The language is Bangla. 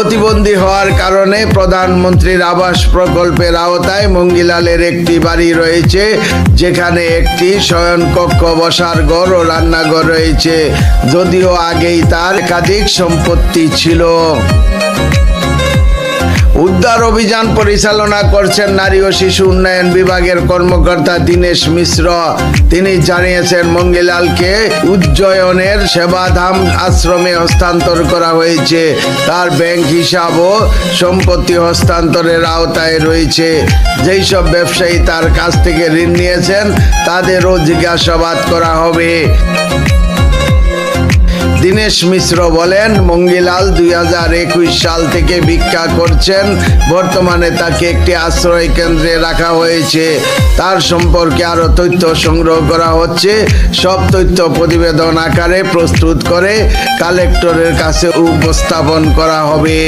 প্রতিবন্ধী হওয়ার কারণে প্রধানমন্ত্রীর আবাস প্রকল্পের আওতায় মঙ্গিলালের একটি বাড়ি রয়েছে, যেখানে একটি শয়নকক্ষ, বসার ঘর ও রান্নাঘর রয়েছে, যদিও আগেই তার একাধিক সম্পত্তি ছিল। উদ্ধার অভিযান পরিচালনা করছেন নারী ও শিশু উন্নয়ন বিভাগের কর্মকর্তা দীনেশ মিশ্র। তিনি জানিয়েছেন, মঙ্গিলালকে উজ্জয়নের সেবাধাম আশ্রমে হস্তান্তর করা হয়েছে। তার ব্যাংক হিসাব ও সম্পত্তি হস্তান্তরের আওতায় রয়েছে। যেই সব ব্যবসায়ী তার কাছ থেকে ঋণ নিয়েছেন তাদেরও জিজ্ঞাসাবাদ করা হবে। দীনেশ মিশ্র বলেন, মঙ্গিলাল 2021 সাল থেকে ভিক্ষা করছেন। বর্তমানে তাকে একটি আশ্রয় কেন্দ্রে রাখা হয়েছে। তার সম্পর্কে আরো তথ্য সংগ্রহ করা হচ্ছে। সব তথ্য প্রতিবেদন আকারে প্রস্তুত করে কালেক্টরের কাছে উপস্থাপন করা হবে।